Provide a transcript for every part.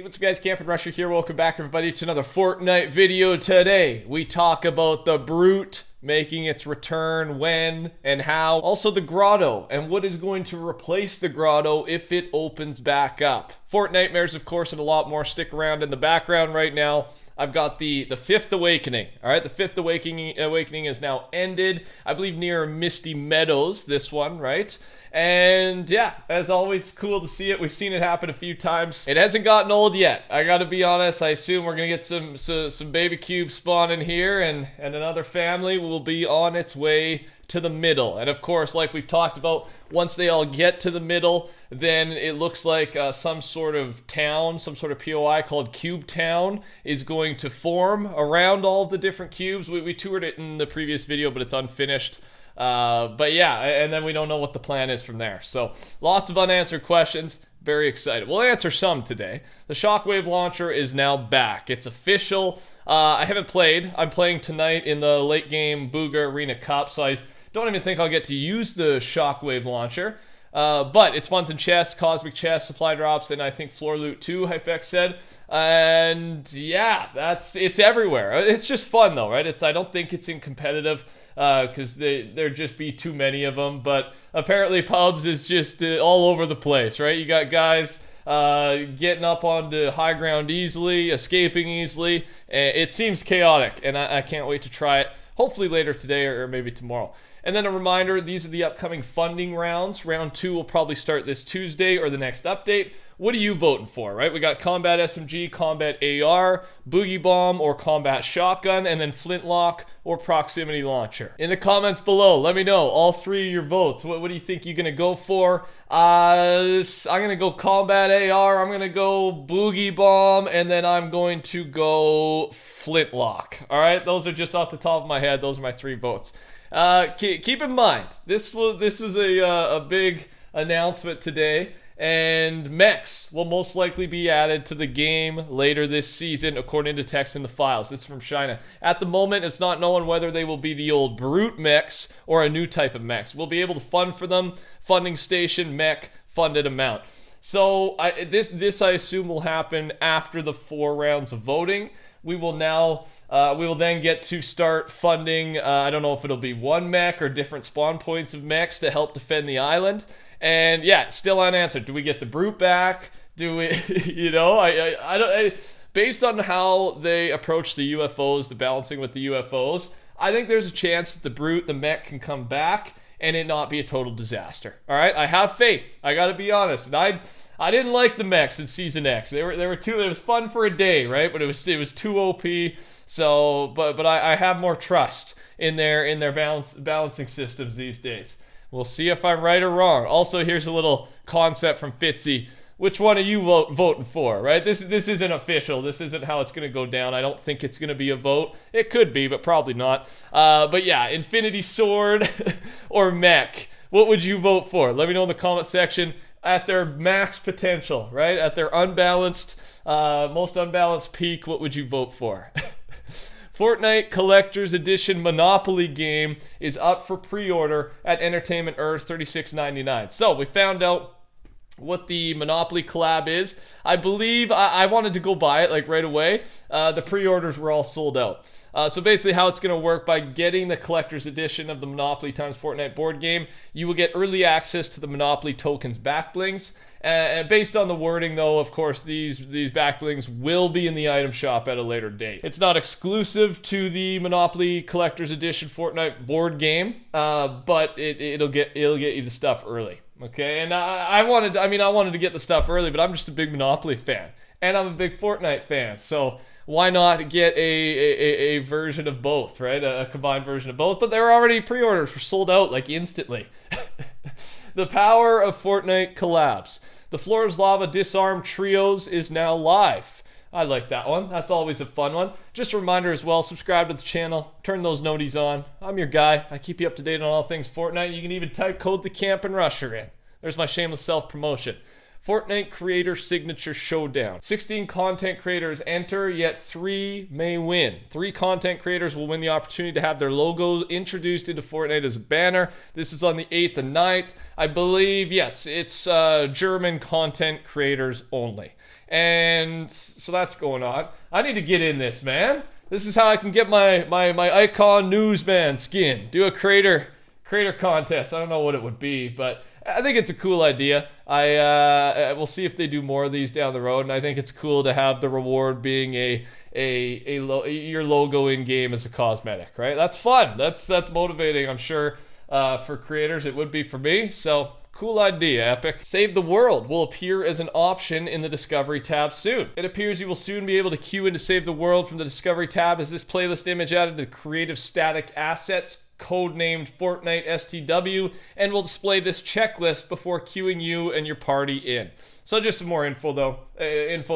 Hey, what's up guys, TheCampingRusher here. Welcome back everybody to another Fortnite video. Today, we talk about the Brute making its return, when and how. Also the Grotto, and what is going to replace the Grotto if it opens back up. Fortnitemares, of course, and a lot more. Stick around in the background right now. I've got the Fifth Awakening. Alright, the Fifth Awakening is now ended. I believe near Misty Meadows, this one, right? And yeah, as always, cool to see it. We've seen it happen a few times. It hasn't gotten old yet. I gotta be honest. I assume we're gonna get some baby cubes spawning here, and another family will be on its way to the middle. And of course, like we've talked about, once they all get to the middle, then it looks like some sort of town, some sort of POI called Cube Town is going to form around all of the different cubes. We toured it in the previous video, but it's unfinished. But yeah, and then we don't know what the plan is from there. So lots of unanswered questions. Very excited. We'll answer some today. The Shockwave launcher is now back. It's official. I haven't played. I'm playing tonight in the late game Booga Arena Cup, so I don't even think I'll get to use the Shockwave launcher. But it spawns in chests, cosmic chests, supply drops, and I think floor loot too, Hypex said. And yeah, it's everywhere. It's just fun though, right? I don't think it's in competitive because there'd just be too many of them. But apparently pubs is just all over the place, right? You got guys getting up onto high ground easily, escaping easily. It seems chaotic, and I can't wait to try it. Hopefully later today or maybe tomorrow. And then a reminder, these are the upcoming funding rounds. Round 2 will probably start this Tuesday or the next update. What are you voting for, right? We got Combat SMG, Combat AR, Boogie Bomb or Combat Shotgun, and then Flintlock or Proximity Launcher. In the comments below, let me know all three of your votes. What do you think you're going to go for? I'm going to go Combat AR, I'm going to go Boogie Bomb, and then I'm going to go Flintlock. All right, those are just off the top of my head. Those are my three votes. Keep in mind, this was a big announcement today, and Mechs will most likely be added to the game later this season, according to text in the files. This is from China. At the moment, it's not known whether they will be the old Brute Mechs or a new type of Mechs. We'll be able to fund for them. Funding station, Mech, funded amount. So this I assume will happen after the 4 rounds of voting. We will then get to start funding, I don't know if it'll be one mech or different spawn points of mechs to help defend the island. And yeah, still unanswered. Do we get the Brute back? Do we, you know, I don't, based on how they approach the UFOs, the balancing with the UFOs, I think there's a chance that the Brute, the mech can come back and it not be a total disaster. All right, I have faith. I gotta be honest. And I didn't like the mechs in Season X. They were too. It was fun for a day, right? But it was too OP. So, but I have more trust in their balancing systems these days. We'll see if I'm right or wrong. Also, here's a little concept from Fitzy. Which one are you voting for, right? This isn't official. This isn't how it's going to go down. I don't think it's going to be a vote. It could be, but probably not. But yeah, Infinity Sword or Mech. What would you vote for? Let me know in the comment section. At their max potential, right? At their unbalanced, most unbalanced peak, what would you vote for? Fortnite Collector's Edition Monopoly game is up for pre-order at Entertainment Earth, $36.99. So we found out what the Monopoly collab is. I believe I wanted to go buy it like right away. The pre-orders were all sold out. So basically how it's going to work, by getting the collector's edition of the Monopoly times Fortnite board game, you will get early access to the Monopoly tokens back blings. And based on the wording though, of course, these back blings will be in the item shop at a later date. It's not exclusive to the Monopoly collector's edition Fortnite board game, but it'll get you the stuff early. Okay, and I wanted to get the stuff early, but I'm just a big Monopoly fan, and I'm a big Fortnite fan, so why not get a version of both, right? A combined version of both. But there were already pre-orders, were sold out like instantly. The power of Fortnite collabs. The Floor is Lava Disarm Trios is now live. I like that one. That's always a fun one. Just a reminder as well, subscribe to the channel, turn those noties on. I'm your guy. I keep you up to date on all things Fortnite. You can even type code TheCampingRusher in. There's my shameless self-promotion. Fortnite Creator Signature Showdown. 16 content creators enter, yet 3 may win. 3 content creators will win the opportunity to have their logo introduced into Fortnite as a banner. This is on the 8th and 9th. I believe, yes, it's German content creators only. And so that's going on. I need to get in this, man. This is how I can get my icon newsman skin. Do a creator contest. I don't know what it would be, but I think it's a cool idea. We'll see if they do more of these down the road, and I think it's cool to have the reward being your logo in game as a cosmetic, right? That's fun. That's motivating, I'm sure, for creators. It would be for me. So cool idea, Epic. Save the World will appear as an option in the Discovery tab soon. It appears you will soon be able to queue into Save the World from the Discovery tab as this playlist image added to Creative Static Assets, codenamed Fortnite STW, and will display this checklist before queuing you and your party in. So just some more info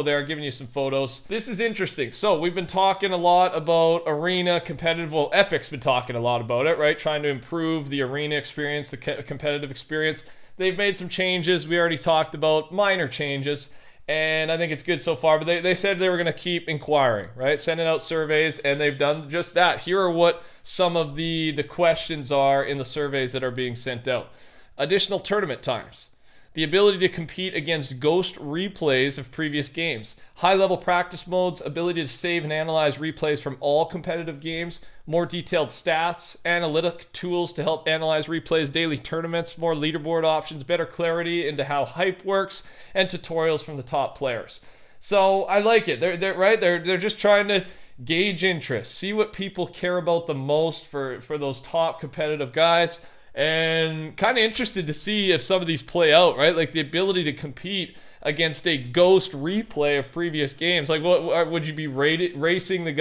there, giving you some photos. This is interesting. So we've been talking a lot about arena competitive. Well, Epic's been talking a lot about it, right? Trying to improve the arena experience, the competitive experience. They've made some changes. We already talked about minor changes, and I think it's good so far. But they said they were going to keep inquiring, right? Sending out surveys, and they've done just that. Here are what some of the questions are in the surveys that are being sent out. Additional tournament times. The ability to compete against ghost replays of previous games. High-level practice modes, ability to save and analyze replays from all competitive games, more detailed stats, analytic tools to help analyze replays, daily tournaments, more leaderboard options, better clarity into how hype works, and tutorials from the top players. So I like it. They're just trying to gauge interest, see what people care about the most for those top competitive guys. And kind of interested to see if some of these play out, right? Like the ability to compete against a ghost replay of previous games. Like, what would you be racing the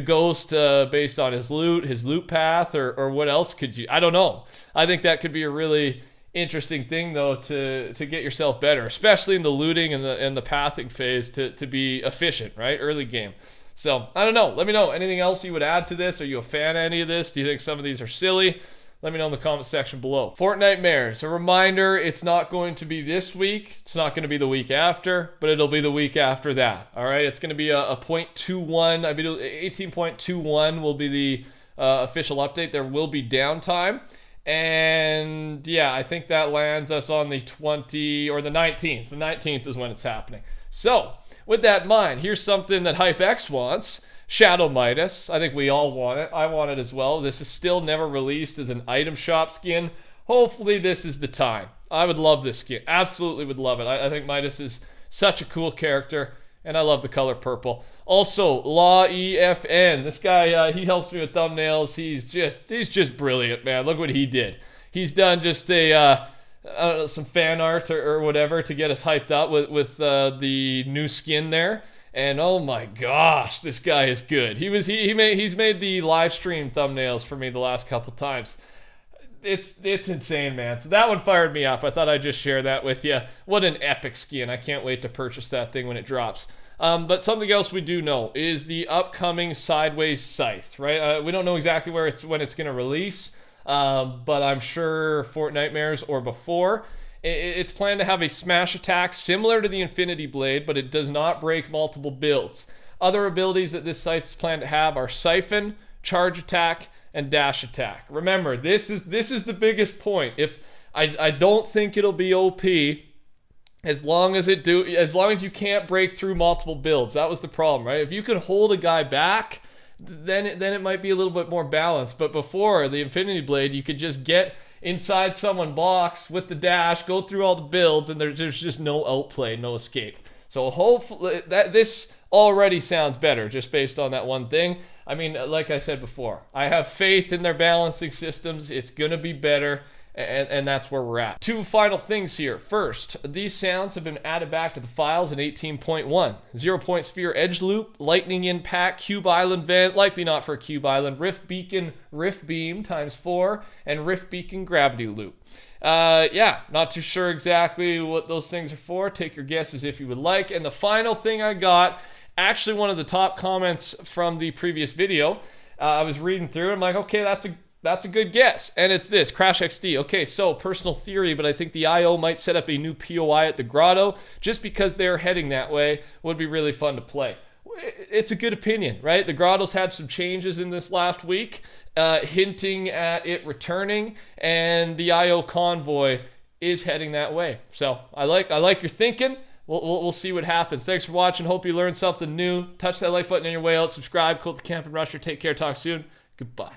ghost based on his loot path, or what else could you? I don't know. I think that could be a really interesting thing, though, to get yourself better, especially in the looting and the pathing phase, to be efficient, right? Early game. So I don't know. Let me know. Anything else you would add to this? Are you a fan of any of this? Do you think some of these are silly? Let me know in the comment section below. Fortnitemares. A reminder, it's not going to be this week. It's not going to be the week after, but it'll be the week after that. All right? It's going to be a 0.21. I mean, 18.21 will be the official update. There will be downtime. And yeah, I think that lands us on the 20 or the 19th. The 19th is when it's happening. So with that in mind, here's something that HypeX wants. Shadow Midas. I think we all want it. I want it as well. This is still never released as an item shop skin. Hopefully this is the time. I would love this skin. Absolutely would love it. I think Midas is such a cool character, and I love the color purple. Also, Law EFN. This guy, he helps me with thumbnails. He's just brilliant, man. Look what he did. He's done just some fan art or whatever to get us hyped up with the new skin there. And oh my gosh, this guy is good. He's made the live stream thumbnails for me the last couple times. It's insane, man. So that one fired me up. I thought I'd just share that with you. What an epic skin. I can't wait to purchase that thing when it drops. But something else we do know is the upcoming Sideways Scythe, right? We don't know exactly when it's going to release, but I'm sure Fortnitemares or before. It's planned to have a smash attack similar to the Infinity Blade, but it does not break multiple builds. Other abilities that this scythe is planned to have are Siphon, Charge Attack, and Dash Attack. Remember, this is the biggest point. If I don't think it'll be OP as long as you can't break through multiple builds. That was the problem, right? If you can hold a guy back, then it might be a little bit more balanced. But before the Infinity Blade, you could just get inside someone box with the dash, go through all the builds, and there's just no outplay, no escape. So hopefully this already sounds better just based on that one thing. I mean, like I said before, I have faith in their balancing systems. It's gonna be better. And that's where we're at. 2 final things here. First, these sounds have been added back to the files in 18.1. 0 Point Sphere Edge Loop, Lightning Impact, Cube Island Vent, likely not for a Cube Island, Rift Beacon, Rift Beam ×4, and Rift Beacon Gravity Loop. Yeah, not too sure exactly what those things are for. Take your guesses if you would like. And the final thing I got, actually one of the top comments from the previous video, I was reading through it. I'm like, okay, that's a That's a good guess. And it's this, Crash XD. Okay, so personal theory, but I think the IO might set up a new POI at the Grotto just because they're heading that way. Would be really fun to play. It's a good opinion, right? The Grotto's had some changes in this last week, hinting at it returning, and the IO convoy is heading that way. So I like your thinking. We'll see what happens. Thanks for watching. Hope you learned something new. Touch that like button on your way out. Subscribe. Call TheCampingRusher. Take care. Talk soon. Goodbye.